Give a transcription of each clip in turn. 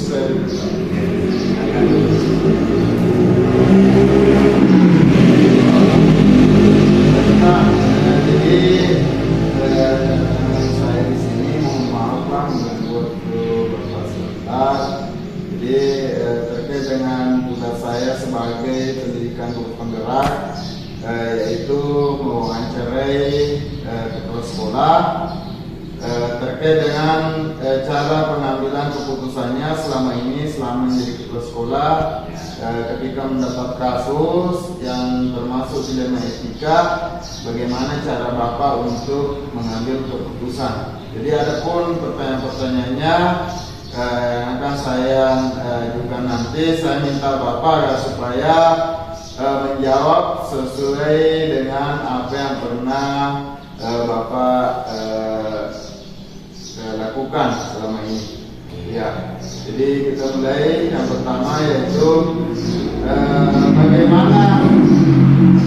supaya saya di sini mohon maaf Pak mengganggu waktu Bapak sebentar. Jadi terkait dengan tugas saya sebagai pendidikan guru penggerak, yaitu mewawancarai kepala sekolah terkait dengan cara pengambilan keputusannya selama menjadi kepala sekolah ketika mendapat kasus yang termasuk dilema etika, bagaimana cara Bapak untuk mengambil keputusan. Jadi adapun pertanyaan-pertanyaannya yang akan saya ajukan nanti, saya minta Bapak supaya menjawab sesuai dengan apa yang pernah Bapak lakukan selama ini. Ya, jadi kita mulai. Yang pertama yaitu bagaimana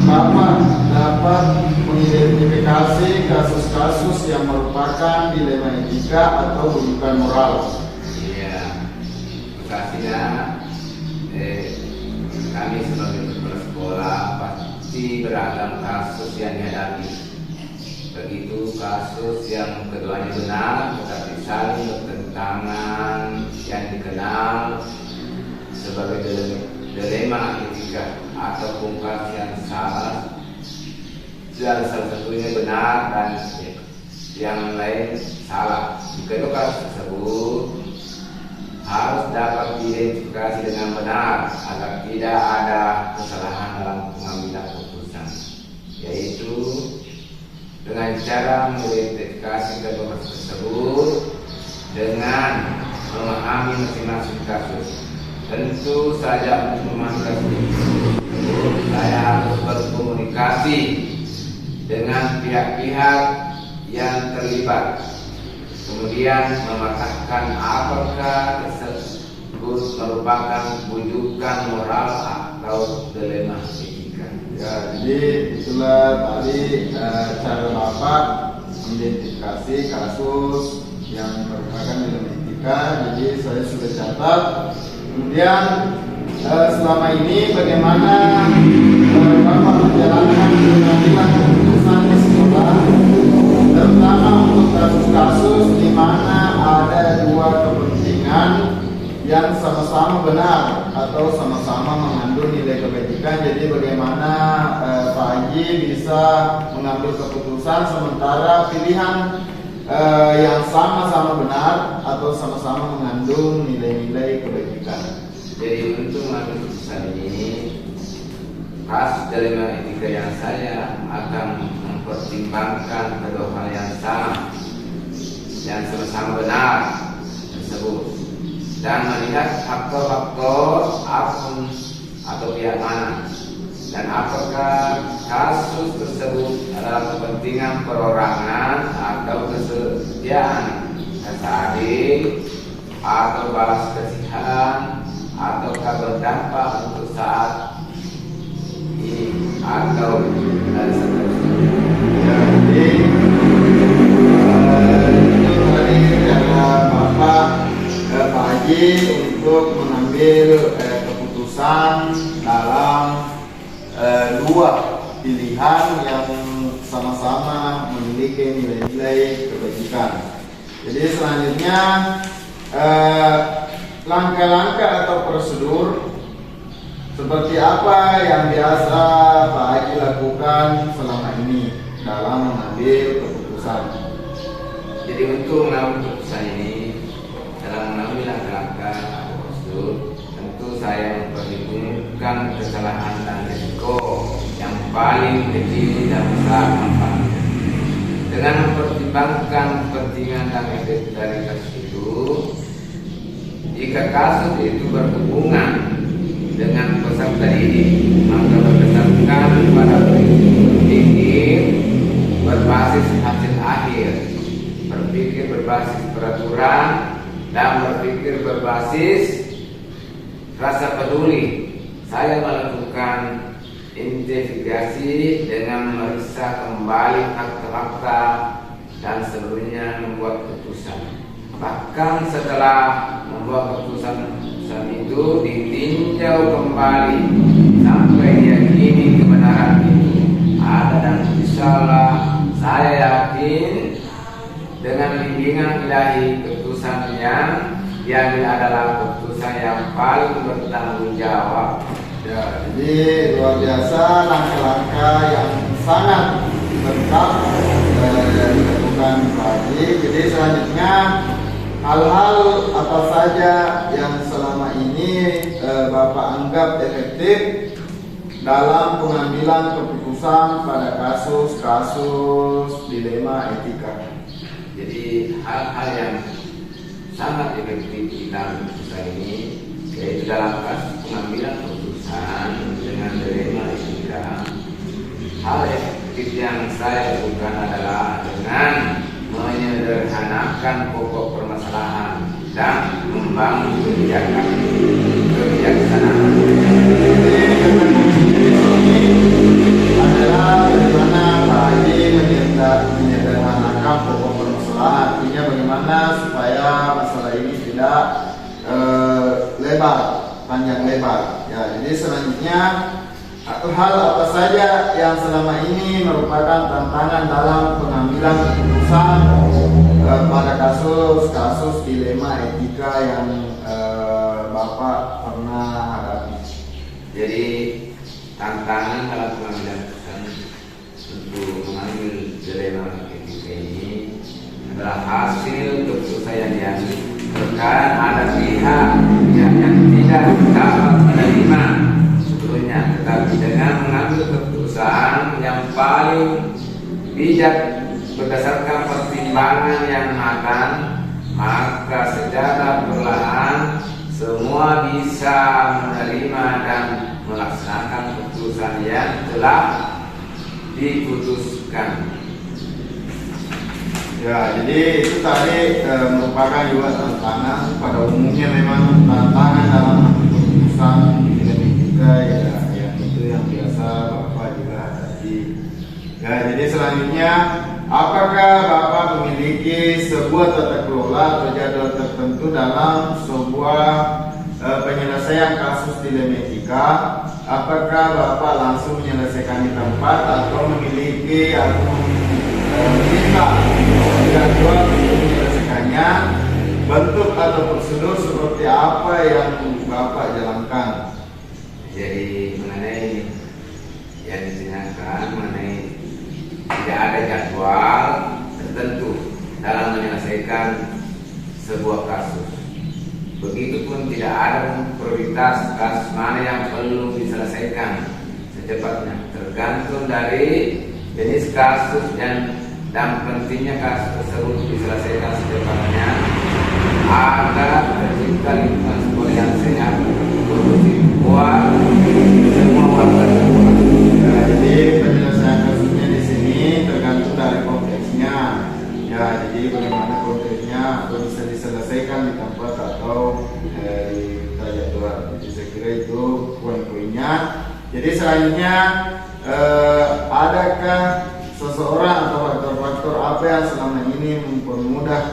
Bapak dapat mengidentifikasi kasus-kasus yang merupakan dilema etika atau rujukan moral. Iya, tugasnya kami sebagai kepala sekolah pasti beragam kasus yang dihadapi. Begitu kasus yang keduanya benar tetapi saling bertentangan yang dikenal sebagai dilema etika ataupun kasus yang salah, dan salah satunya benar dan yang lain salah. Jika kasus tersebut harus dapat diidentifikasi dengan benar agar tidak ada kesalahan dalam pengambilan keputusan, yaitu dengan cara mengidentifikasi kedua kasus tersebut dengan memahami masing-masing kasus. Tentu saja untuk memahami kasus tersebut, saya harus berkomunikasi dengan pihak-pihak yang terlibat, kemudian mematakan apakah tersebut merupakan rujukan moral atau dilema etika. Ya, jadi itulah tadi cara Bapak mengidentifikasi kasus yang merupakan dilema etika. Jadi saya sudah catat. Kemudian selama ini bagaimana Bapak menjalankan pengambilan keputusan di sekolah, terutama untuk kasus-kasus di mana ada dua kepentingan yang sama-sama benar atau sama-sama mengandung nilai kebajikan. Jadi bagaimana Pak Haji bisa mengambil keputusan sementara pilihan yang sama-sama benar atau sama-sama mengandung nilai-nilai kebajikan. Jadi untuk mengambil keputusan ini, kasus dilema etika yang saya akan mempertimbangkan kedua hal yang sama, yang sama-sama benar tersebut, dan melihat faktor-faktor akun atau pihak mana, dan apakah kasus tersebut adalah kepentingan perorangan atau kesetiaan adik atau balas kasihan, ataukah berdampak untuk saat ini atau dan seterusnya. Jadi itu tadi cara Bapak Pak Haji untuk mengambil keputusan dalam dua pilihan yang sama-sama memiliki nilai-nilai kebajikan. Jadi selanjutnya langkah-langkah atau prosedur seperti apa yang biasa Pak Haji lakukan selama ini dalam mengambil keputusan. Jadi untuk mengambil keputusan ini, dalam mengambil langkah-langkah atau prosedur, tentu saya memperhitungkan kesalahan dan risiko yang paling kecil dan besar manfaatnya. Dengan mempertimbangkan kepentingan dan efek dari kasus itu, jika kasus itu berhubungan dengan peserta didik, maka berdasarkan pada berpikir berbasis hasil akhir, berpikir berbasis peraturan, dan berpikir berbasis rasa peduli, saya melakukan investigasi dengan memeriksa kembali fakta-fakta dan seluruhnya membuat keputusan. Bahkan setelah membuat keputusan itu ditinjau kembali sampai diyakini kebenaran itu ada dan insyaallah saya yakin dengan bimbingan ilahi keputusan yang diambil adalah keputusan yang paling bertanggung jawab. Ya, jadi luar biasa langkah-langkah yang sangat lengkap dilakukan Pak Haji. Jadi selanjutnya hal-hal apa saja yang selama ini Bapak anggap efektif dalam pengambilan keputusan pada kasus-kasus dilema etika. Jadi hal-hal yang sangat efektif di dalam keputusan ini yaitu dalam kasus pengambilan keputusan dengan dilema etika. Hal efektif yang saya lakukan adalah dengan menyederhanakan pokok permasalahan dan membangun kebijaksanaan. Adalah bagaimana Pak Haji menyederhanakan pokok permasalahan, artinya bagaimana supaya masalah ini tidak lebar, panjang lebar. Ya, jadi selanjutnya hal apa saja yang selama ini merupakan tantangan dalam pengambilan keputusan pada kasus-kasus dilema etika yang Bapak pernah hadapi. Jadi tantangan dalam pengambilan keputusan untuk mengambil dilema etika ini adalah hasil keputusan yang diambil. Terkadang ada pihak yang tidak dapat menerima sebelumnya, tetapi dengan mengambil keputusan yang paling bijak berdasarkan pertimbangan yang matang, maka secara perlahan semua bisa menerima dan melaksanakan keputusan yang telah diputuskan. Ya, jadi itu tadi merupakan juga tantangan. Pada umumnya memang tantangan dalam keputusan kita ya, yang itu yang biasa Bapak juga hadapi. Ya, jadi selanjutnya, apakah Bapak memiliki sebuah tata kelola atau jadwal tertentu dalam sebuah penyelesaian kasus dilema etika? Apakah Bapak langsung menyelesaikan di tempat atau memiliki atau meminta jadwal untuk menyelesaikannya? Bentuk atau prosedur seperti apa yang Bapak jalankan? Jadi mengenai yang ditanyakan mengenai tidak ada jadwal tertentu dalam menyelesaikan sebuah kasus. Begitupun tidak ada prioritas kasus mana yang perlu diselesaikan secepatnya, tergantung dari jenis kasus dan pentingnya kasus tersebut diselesaikan secepatnya agar tercipta lingkungan sekolah yang sehat untuk kuat semua warga sekolah. Ya, jadi penyelesaian kasusnya di sini tergantung dari konteksnya. Ya, jadi bagaimana konteksnya atau bisa diselesaikan di tempat atau di jadwal. Jadi saya kira itu poin-poinnya. Jadi selanjutnya adakah seseorang atau faktor-faktor apa yang selama ini mempermudah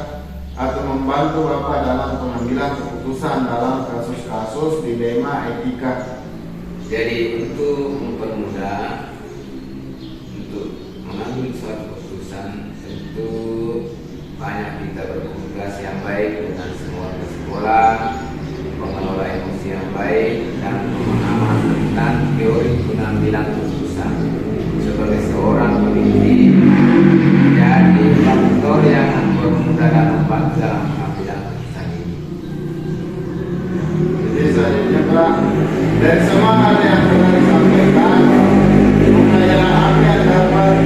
atau membantu Bapak dalam pengambilan keputusan dalam kasus-kasus dilema etika? Jadi untuk mempermudah untuk mengambil suatu keputusan, tentu banyak kita berkomunikasi yang baik dengan semua sekolah, mengelola emosi yang baik, dan pemahaman tentang teori pengambilan keputusan sebagai seorang pemimpin menjadi faktor yang mempermudah dan membantu dalam pengambilan keputusan ini. Jadi selanjutnya Pak, dari semua hal yang telah disampaikan, pelajaran apa yang dapat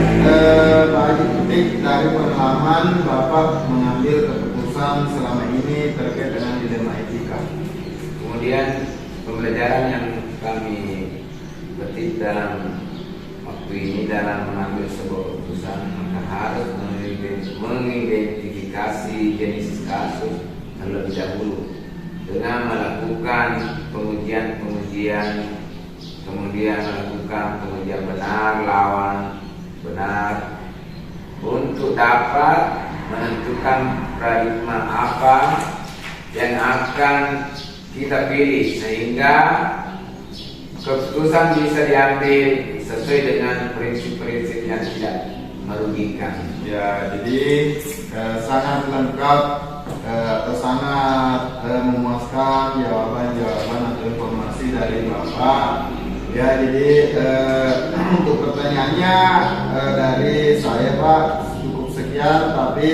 Pak Haji petik dari pengalaman Bapak mengambil keputusan selama ini terkait dengan dilema etika? Kemudian pembelajaran yang kami petik dalam waktu ini dalam mengambil sebuah keputusan, maka harus mengidentifikasi jenis kasus terlebih dahulu dengan melakukan pengujian, kemudian melakukan pengujian benar lawan benar untuk dapat menentukan paradigma apa yang akan kita pilih, sehingga keputusan bisa diambil sesuai dengan prinsip-prinsip yang tidak merugikan. Ya, jadi sangat lengkap atau sangat memuaskan jawaban-jawaban atau informasi dari Bapak. Ya, jadi untuk pertanyaannya dari saya Pak cukup sekian, tapi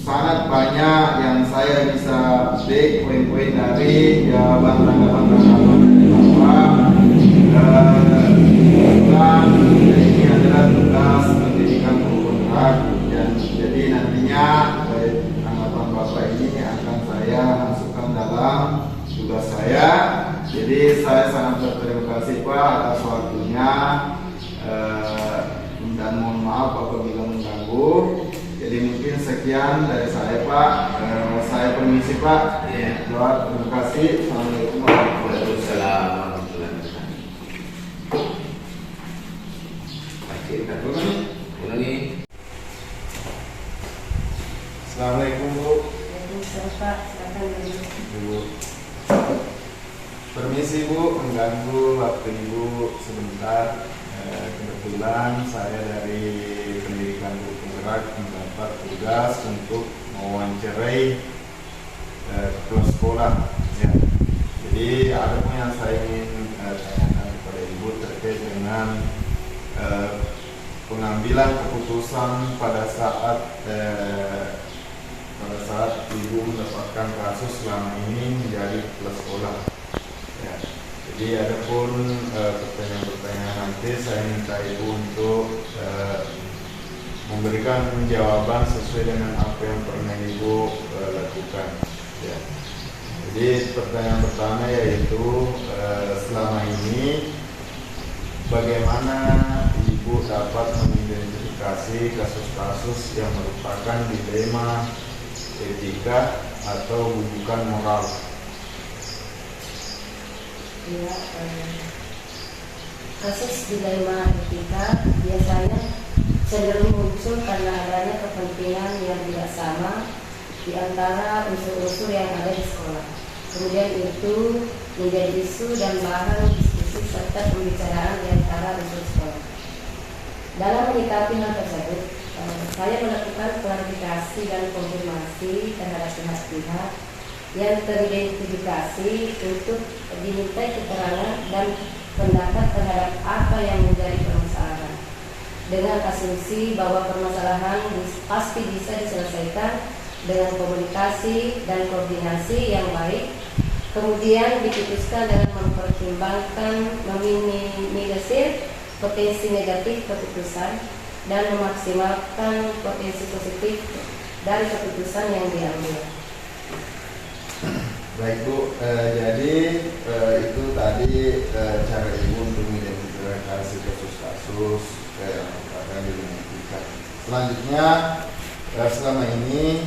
sangat banyak yang saya bisa petik poin-poin dari jawaban tanggapan dari Bapak. Ini adalah tugas pendidikan kontrak, dan jadi nantinya tanggapan Bapak ini akan saya masukkan dalam tugas saya. Jadi saya sangat berterima kasih Pak atas waktunya, dan mohon maaf apabila mengganggu. Jadi mungkin sekian dari saya Pak. Saya permisi Pak. Ya. Terima kasih. Assalamualaikum warahmatullahi wabarakatuh. Assalamualaikum Bu. Waalaikumsalam Pak, silakan Bu. Permisi Bu, mengganggu waktu Ibu sebentar. Kebetulan saya dari pendidikan guru penggerak mendapat tugas untuk mewawancarai kepala sekolah. Ya. Jadi ada pun yang saya ingin tanyakan kepada Ibu terkait dengan pengambilan keputusan pada saat Ibu mendapatkan kasus selama ini menjadi kepala sekolah. Ya. Jadi ada pun pertanyaan-pertanyaan nanti saya minta Ibu untuk memberikan jawaban sesuai dengan apa yang pernah Ibu lakukan. Ya. Jadi pertanyaan pertama yaitu selama ini bagaimana Ibu dapat mengidentifikasi kasus-kasus yang merupakan dilema etika atau bukan moral? Ya, kasus dilema etika biasanya cenderung muncul karena adanya kepentingan yang tidak sama di antara unsur-unsur yang ada di sekolah. Kemudian itu menjadi isu dan bahan diskusi serta pembicaraan di antara unsur sekolah. Dalam menyikapi hal tersebut, saya melakukan klarifikasi dan konfirmasi terhadap pihak-pihak yang teridentifikasi untuk dimintai keterangan dan pendapat terhadap apa yang menjadi permasalahan, dengan asumsi bahwa permasalahan pasti bisa diselesaikan dengan komunikasi dan koordinasi yang baik. Kemudian diputuskan dengan mempertimbangkan meminimalisir potensi negatif keputusan dan memaksimalkan potensi positif dari keputusan yang diambil. Baik Bu, jadi itu tadi cara Ibu untuk mengidentifikasi kasus-kasus yang akan diidentifikasi. Selanjutnya, selama ini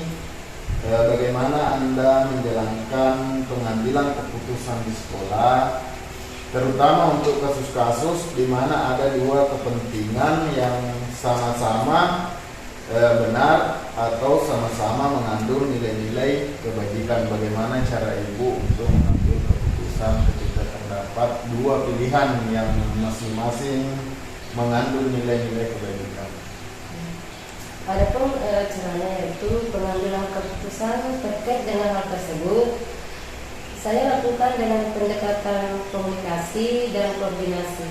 bagaimana Anda menjalankan pengambilan keputusan di sekolah, terutama untuk kasus-kasus di mana ada dua kepentingan yang sama-sama benar atau sama-sama mengandung nilai-nilai kebajikan. Bagaimana cara Ibu untuk mengambil keputusan ketika terdapat dua pilihan yang masing-masing mengandung nilai-nilai kebajikan? Adapun caranya yaitu pengambilan keputusan terkait dengan hal tersebut saya lakukan dengan pendekatan komunikasi dan koordinasi.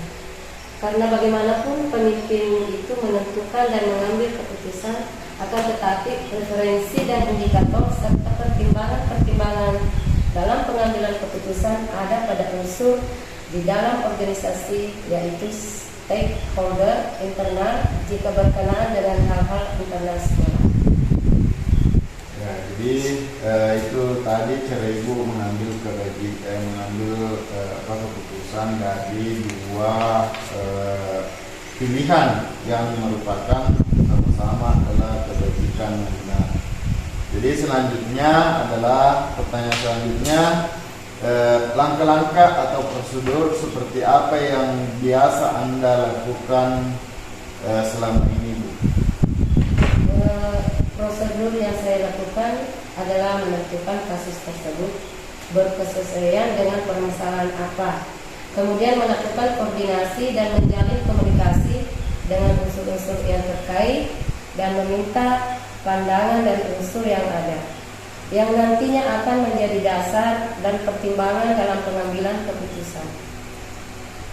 Karena bagaimanapun pemimpin itu menentukan dan mengambil keputusan, akan tetapi referensi dan indikator serta pertimbangan dalam pengambilan keputusan ada pada unsur di dalam organisasi, yaitu stakeholder internal jika berkenaan dengan hal-hal internal sekolah. Ya, jadi itu tadi cara Ibu mengambil keputusan dari dua pilihan yang merupakan sama-sama adalah kebajikan yang benar. Jadi selanjutnya adalah pertanyaan selanjutnya, langkah-langkah atau prosedur seperti apa yang biasa Anda lakukan selama ini Bu? Prosedur yang saya lakukan dalam menentukan kasus tersebut berkesesuaian dengan permasalahan apa. Kemudian melakukan koordinasi dan menjalin komunikasi dengan unsur-unsur yang terkait dan meminta pandangan dari unsur yang ada, yang nantinya akan menjadi dasar dan pertimbangan dalam pengambilan keputusan.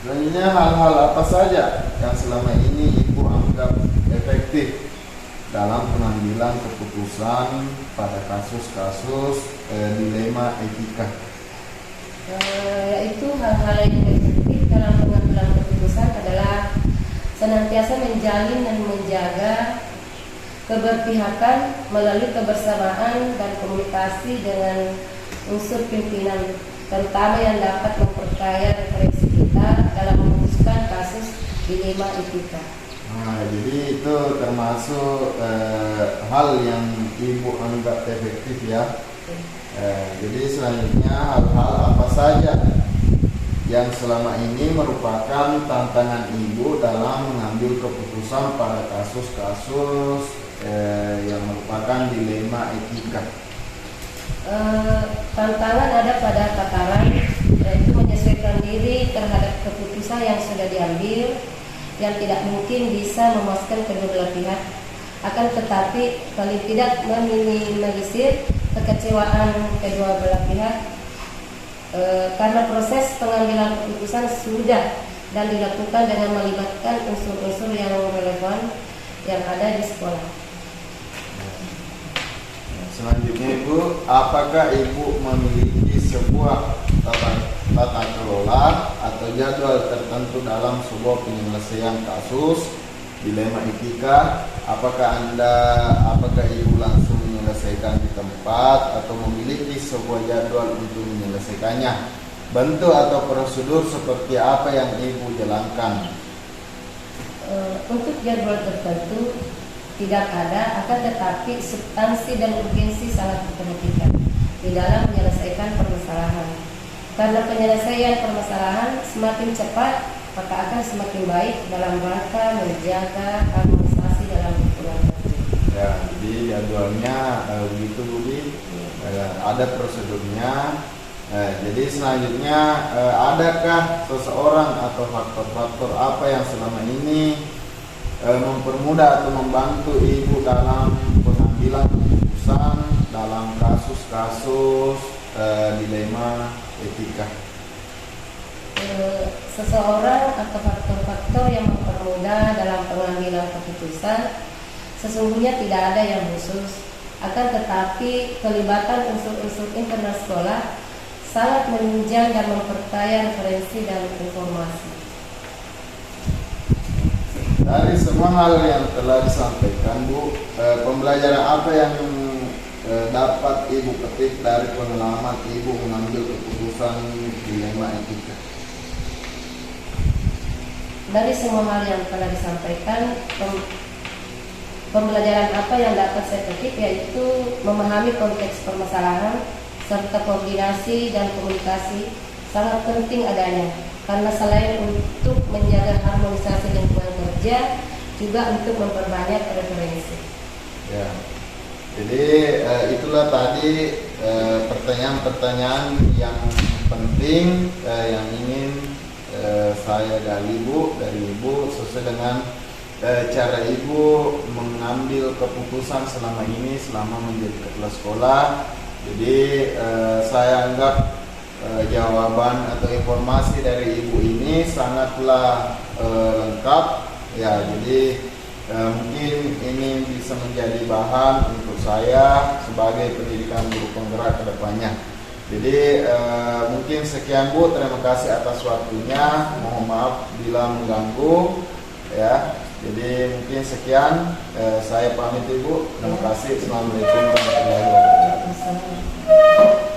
Selanjutnya, hal-hal apa saja yang selama ini Ibu anggap efektif dalam pengambilan keputusan pada kasus-kasus dilema etika? Yaitu hal-hal yang efektif dalam pengambilan keputusan adalah senantiasa menjalin dan menjaga keberpihakan melalui kebersamaan dan komunikasi dengan unsur pimpinan, terutama yang dapat memperkaya referensi kita dalam memutuskan kasus dilema etika. Nah, jadi itu termasuk hal yang Ibu anggap efektif ya. Jadi selanjutnya, hal-hal apa saja yang selama ini merupakan tantangan Ibu dalam mengambil keputusan pada kasus-kasus yang merupakan dilema etika? Tantangan ada pada tataran, yaitu menyesuaikan diri terhadap keputusan yang sudah diambil, yang tidak mungkin bisa memuaskan kedua belah pihak, akan tetapi paling tidak meminimalisir kekecewaan kedua belah pihak, karena proses pengambilan keputusan sudah dan dilakukan dengan melibatkan unsur-unsur yang relevan yang ada di sekolah. Selanjutnya Ibu, apakah Ibu memiliki sebuah tata kelola atau jadwal tertentu dalam sebuah penyelesaian kasus dilema etika? Apakah Ibu langsung menyelesaikan di tempat atau memiliki sebuah jadwal untuk menyelesaikannya? Bentuk atau prosedur seperti apa yang Ibu jalankan? Untuk jadwal tertentu tidak ada, akan tetapi substansi dan urgensi sangat diperhatikan di dalam menyelesaikan permasalahan. Karena penyelesaian permasalahan semakin cepat, maka akan semakin baik dalam rangka menjaga harmonisasi dalam hubungan kerja. Ya, jadi jadwalnya begitu Budi, ada prosedurnya. Jadi selanjutnya, adakah seseorang atau faktor-faktor apa yang selama ini mempermudah atau membantu Ibu dalam pengambilan keputusan dalam kasus-kasus dilema etika? Seseorang atau faktor-faktor yang mempermudah dalam pengambilan keputusan sesungguhnya tidak ada yang khusus, akan tetapi kelibatan unsur-unsur internal sekolah sangat menunjang dan memperkaya referensi dan informasi. Dari semua hal yang telah disampaikan Bu, pembelajaran apa yang dapat Ibu petik dari pengalaman Ibu mengambil keputusan dilema etika? Dari semua hal yang telah disampaikan, pembelajaran apa yang dapat saya petik yaitu memahami konteks permasalahan serta koordinasi dan komunikasi sangat penting adanya, karena selain untuk menjaga harmonisasi lingkungan kerja, juga untuk memperbanyak referensi. Ya, jadi itulah tadi pertanyaan-pertanyaan yang penting yang ingin saya gali Bu dari Ibu sesuai dengan cara Ibu mengambil keputusan selama ini selama menjadi kepala sekolah. Jadi saya anggap jawaban atau informasi dari Ibu ini sangatlah lengkap ya. Jadi mungkin ini bisa menjadi bahan untuk saya sebagai pendidikan guru penggerak ke depannya. Jadi mungkin sekian Bu, terima kasih atas waktunya. Mohon maaf bila mengganggu ya. Jadi mungkin sekian, saya pamit Ibu. Terima kasih. Assalamualaikum warahmatullahi wabarakatuh.